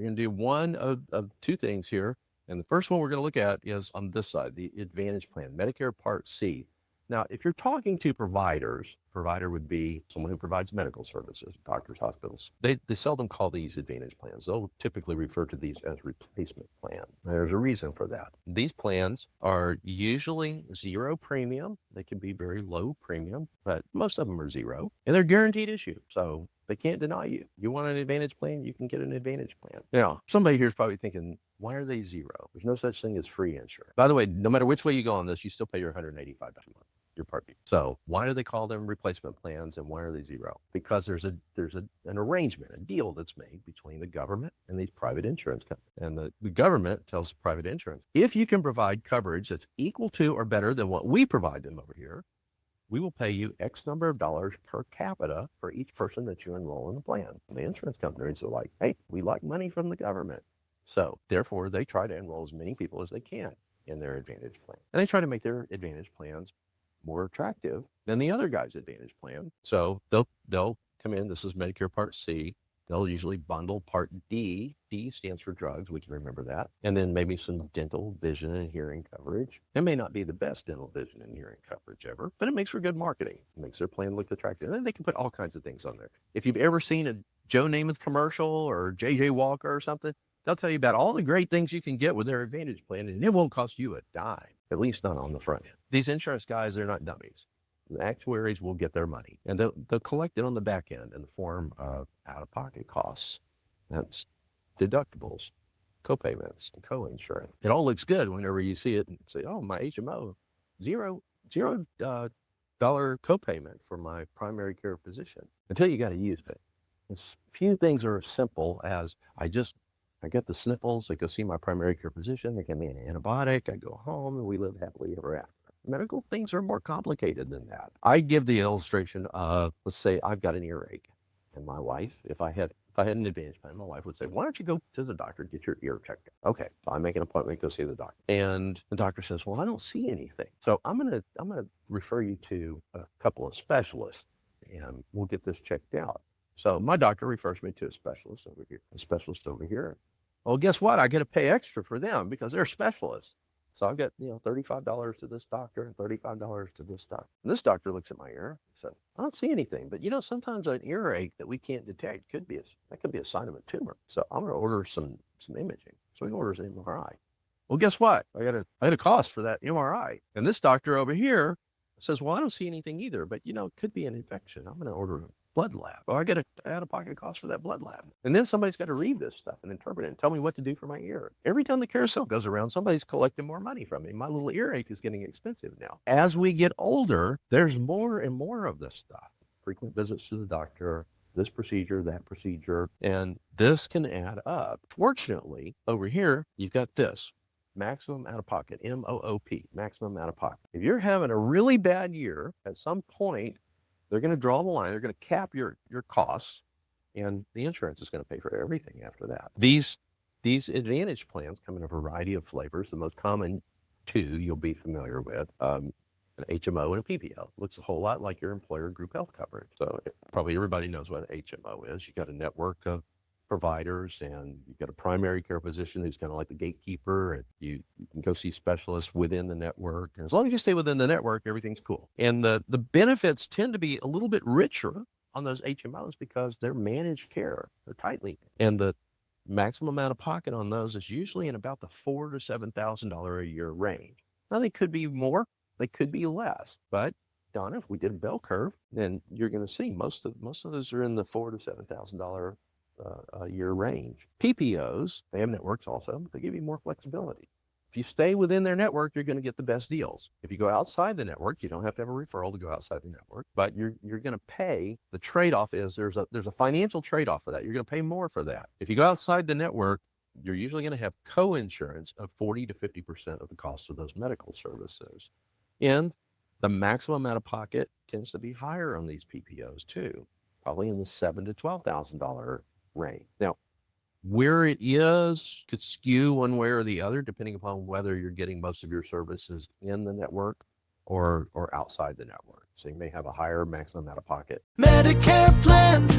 You're going to do one of two things here. And the first one we're going to look at is on this side, the Advantage plan, Medicare Part C. Now, if you're talking to providers, provider would be someone who provides medical services, doctors, hospitals. They seldom call these Advantage plans. They'll typically refer to these as replacement plan. There's a reason for that. These plans are usually zero premium. They can be very low premium, but most of them are zero. And they're guaranteed issue. So they can't deny you. You want an Advantage plan, you can get an Advantage plan. Now, somebody here is probably thinking, why are they zero? There's no such thing as free insurance. By the way, no matter which way you go on this, you still pay your $185 a month, your Part B. So why do they call them replacement plans and why are they zero? Because there's an arrangement, a deal that's made between the government and these private insurance companies. And the government tells the private insurance, if you can provide coverage that's equal to or better than what we provide them over here, we will pay you X number of dollars per capita for each person that you enroll in the plan. And the insurance companies are like, hey, we like money from the government. So therefore, they try to enroll as many people as they can in their Advantage plan. And they try to make their Advantage plans more attractive than the other guy's Advantage plan. So they'll come in, this is Medicare Part C. They'll usually bundle Part D. D stands for drugs, we can remember that. And then maybe some dental, vision, and hearing coverage. It may not be the best dental, vision, and hearing coverage ever, but it makes for good marketing. It makes their plan look attractive. And then they can put all kinds of things on there. If you've ever seen a Joe Namath commercial or J.J. Walker or something, they'll tell you about all the great things you can get with their Advantage plan, and it won't cost you a dime, at least not on the front end. These insurance guys, they're not dummies. The actuaries will get their money, and they'll collect it on the back end in the form of out-of-pocket costs. That's deductibles, copayments, and coinsurance. It all looks good whenever you see it and say, oh, my HMO, zero dollar copayment for my primary care physician, until you got to use it. As few things are as simple as I get the sniffles, I go see my primary care physician, they give me an antibiotic, I go home, and we live happily ever after. Medical things are more complicated than that. I give the illustration of, let's say I've got an earache, and my wife, if I had an Advantage plan, my wife would say, why don't you go to the doctor, get your ear checked out? Okay, so I make an appointment, go see the doctor. And the doctor says, well, I don't see anything. So I'm gonna refer you to a couple of specialists, and we'll get this checked out. So my doctor refers me to a specialist over here. Well, guess what? I get to pay extra for them because they're specialists. So I've got, $35 to this doctor and $35 to this doctor. And this doctor looks at my ear and said, I don't see anything. But sometimes an earache that we can't detect could be a sign of a tumor. So I'm going to order some imaging. So he orders an MRI. Well, guess what? I got a cost for that MRI. And this doctor over here says, well, I don't see anything either, but it could be an infection. I'm going to order a blood lab. Or I get an out-of-pocket cost for that blood lab. And then somebody's got to read this stuff and interpret it and tell me what to do for my ear. Every time the carousel goes around, somebody's collecting more money from me. My little earache is getting expensive now. As we get older, there's more and more of this stuff. Frequent visits to the doctor, this procedure, that procedure, and this can add up. Fortunately, over here, you've got this. Maximum out-of-pocket, MOOP, maximum out-of-pocket. If you're having a really bad year, at some point, they're going to draw the line. They're going to cap your costs, and the insurance is going to pay for everything after that. These Advantage plans come in a variety of flavors. The most common two you'll be familiar with, an HMO and a PPO. Looks a whole lot like your employer group health coverage. So probably everybody knows what an HMO is. You got a network of providers, and you've got a primary care physician who's kind of like the gatekeeper, and you can go see specialists within the network. And as long as you stay within the network, everything's cool. And the benefits tend to be a little bit richer on those HMOs because they're managed care. They're tightly. And the maximum amount of pocket on those is usually in about the $4,000 to $7,000 a year range. Now, they could be more, they could be less, but Donna, if we did a bell curve, then you're going to see most of those are in the $4,000 to $7,000 a year range. PPOs, they have networks also, but they give you more flexibility. If you stay within their network, you're going to get the best deals. If you go outside the network, you don't have to have a referral to go outside the network, but you're going to pay. The trade-off is there's a financial trade-off for that. You're going to pay more for that. If you go outside the network, you're usually going to have coinsurance of 40 to 50% of the cost of those medical services. And the maximum out of pocket tends to be higher on these PPOs too, probably in the $7,000 to $12,000 range. Now, where it is could skew one way or the other, depending upon whether you're getting most of your services in the network or outside the network. So you may have a higher maximum out of pocket. Medicare plans.